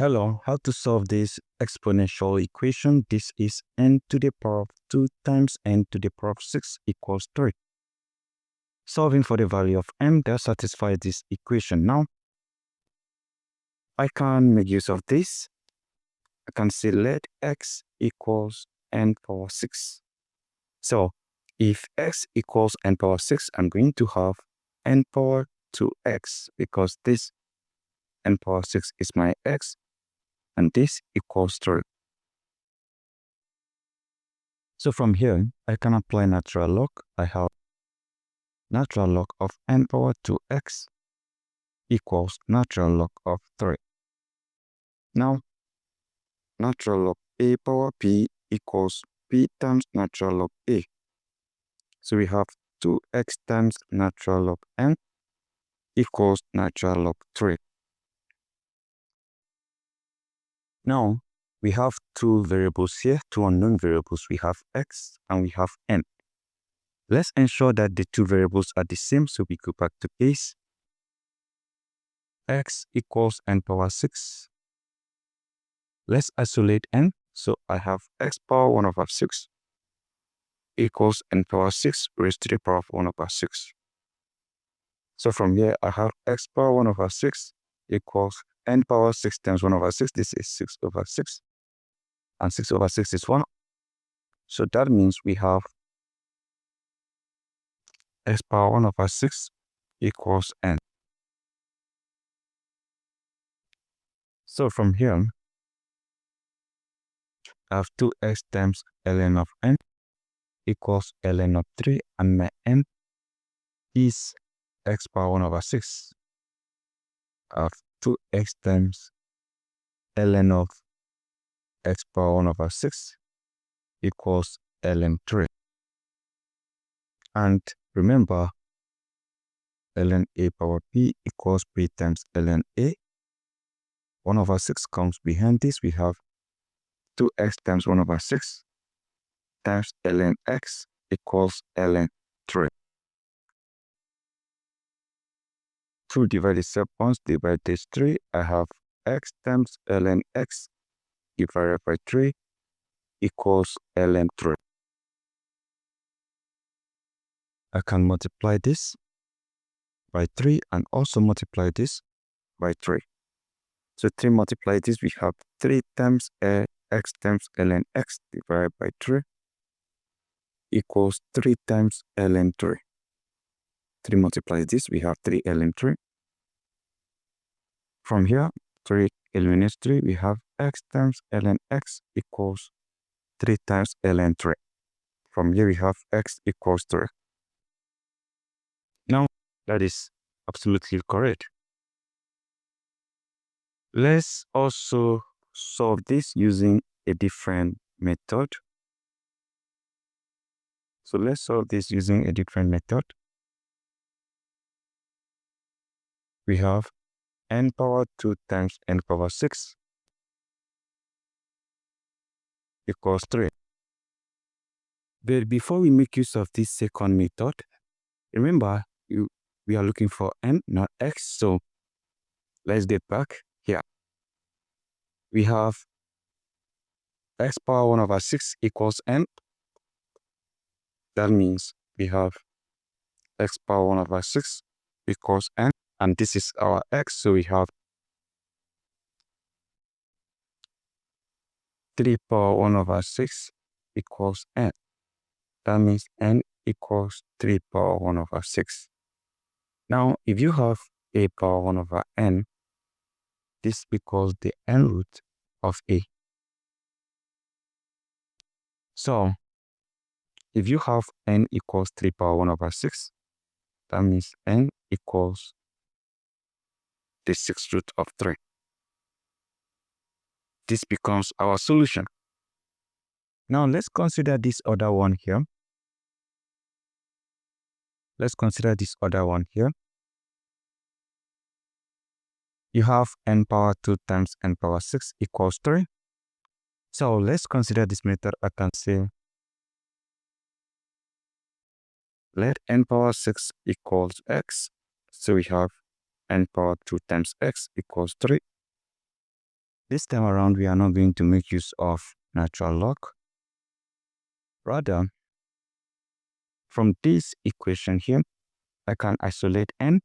Hello, how to solve this exponential equation? This is n to the power of 2 times n to the power of 6 equals 3. Solving for the value of m that satisfies this equation. Now, I can make use of this. I can say let x equals n power 6. So, if x equals n power 6, I'm going to have n power 2x because this n power 6 is my x, and this equals 3. So from here, I can apply natural log. I have natural log of n power 2x equals natural log of 3. Now, natural log a power p equals p times natural log a. So we have 2x times natural log n equals natural log 3. Now, we have two variables here, two unknown variables. We have x and we have n. Let's ensure that the two variables are the same, so we go back to case. X equals n power 6. Let's isolate n. So I have x power 1 over 6 equals n power 6 raised to the power of 1 over 6. So from here, I have x power 1 over 6 equals n power 6 times 1 over 6. This is 6 over 6. And 6 over 6 is 1. So that means we have x power 1 over 6 equals n. So from here, I have 2x times ln of n equals ln of 3, and my n is x power 1 over 6 of 2x times ln of x power 1 over 6 equals ln 3. And remember, ln a power p equals p times ln a. 1 over 6 comes behind this. We have 2x times 1 over 6 times ln x equals ln 3. 2 divided 7 once, divide this 3. I have x times ln x divided by 3 equals ln 3. I can multiply this by 3 and also multiply this by 3. So 3 multiply this, we have 3 times x times ln x divided by 3 equals 3 times ln 3. 3 multiply this, we have 3 ln 3. From here, 3 eliminates 3, we have x times ln x equals 3 times ln 3. From here, we have x equals 3. Now, that is absolutely correct. Let's also solve this using a different method. So let's solve this using a different method. We have n power 2 times n power 6 equals 3. But before we make use of this second method, remember, we are looking for n, not x. So let's get back here. We have x power 1 over 6 equals n. That means we have x power 1 over 6 equals n. And this is our x, so we have 3 power 1 over 6 equals n. That means n equals 3 power 1 over 6. Now, if you have a power 1 over n, this equals the n root of a. So, if you have n equals 3 power 1 over 6, that means n equals the 6th root of 3. This becomes our solution. Now, let's consider this other one here. Let's consider this other one here. You have n power 2 times n power 6 equals 3. So let's consider this method. I can say let n power 6 equals x. So we have n power 2 times x equals 3. This time around, we are not going to make use of natural log. Rather, from this equation here, I can isolate n.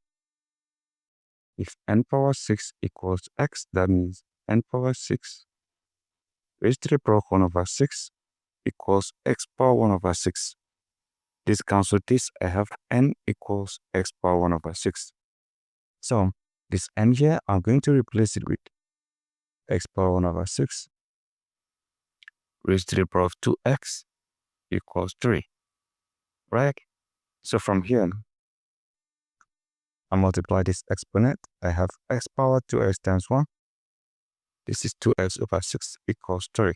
If n power 6 equals x, that means n power 6 raised to the power of 1 over 6 equals x power 1 over 6. This cancels this. I have n equals x power 1 over 6. So this n here, I'm going to replace it with x power 1 over 6 raised to the power of 2x equals 3. Right? So from here, I multiply this exponent. I have x power 2x times 1. This is 2x over 6 equals 3.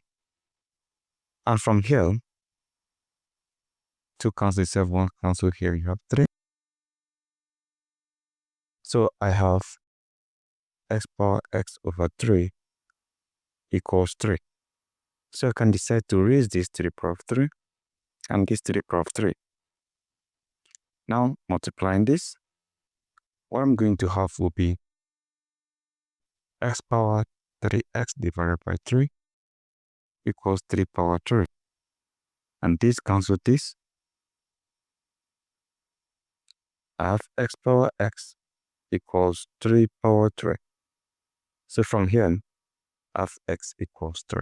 And from here, 2 cancel itself, 1 cancel here, you have 3. So I have x power x over 3 equals 3. So I can decide to raise this to the power of 3 and this to the power of 3. Now, multiplying this, what I'm going to have will be x power 3x divided by 3 equals 3 power 3. And this cancels this. I have x power x equals 3 power 3. So from here, I have x equals 3.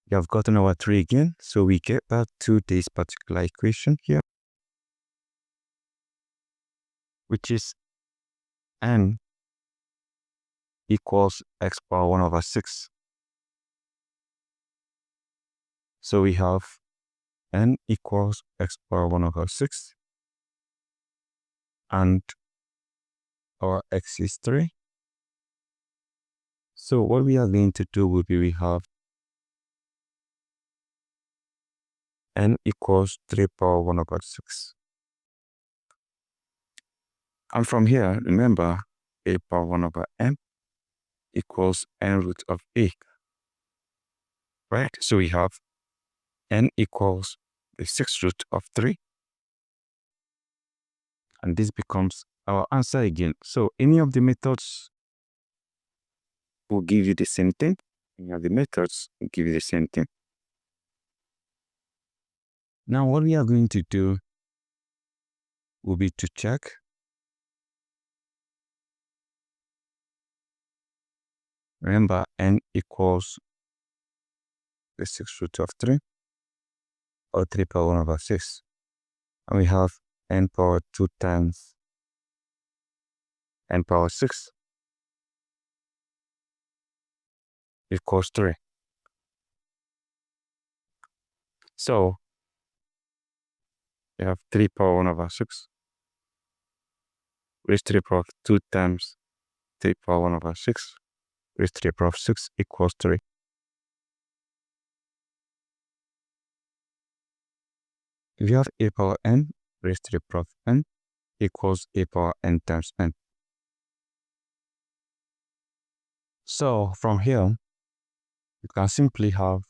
We have gotten our 3 again, so we get back to this particular equation here, which is n equals x power 1 over 6. So we have n equals x power 1 over 6, and our x is 3. So what we are going to do will be we have n equals 3 power 1 over 6. And from here, remember, a power 1 over m equals n root of a. Right? So we have n equals the 6th root of 3. And this becomes our answer again. So any of the methods will give you the same thing. Any of the methods will give you the same thing. Now what we are going to do will be to check remember n equals the 6th root of 3 or 3 power 1 over 6. And we have n power 2 times n power 6 equals 3. So we have 3 power 1 over 6 raised to the power of 2 times 3 power 1 over 6 raised to the power of 6 equals 3. If you have a power n raised to the power of n equals a power n times n. So from here, you can simply have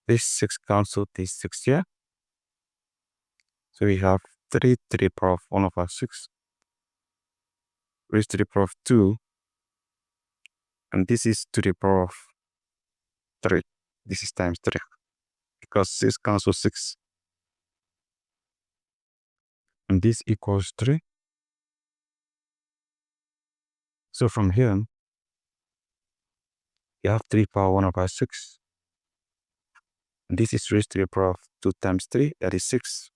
this 6 cancel this 6 here. So we have 3 to the power of 1 over 6 raised to the power of 2. And this is to the power of 3. This is times 3. Because 6 cancels 6. And this equals 3. So from here, you have 3 power 1 over 6. And this is raised to the power of 2 times 3, that is 6.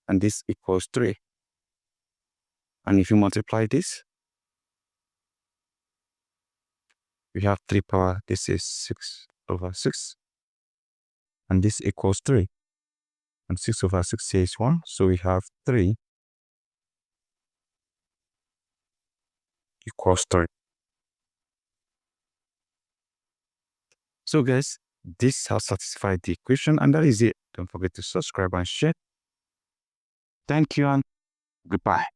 And this equals 3. And if you multiply this, we have 3 power, this is 6 over 6. And this equals 3. And 6 over 6 is 1. So we have 3 equals 3. So guys, this has satisfied the equation, and that is it. Don't forget to subscribe and share. Thank you and goodbye.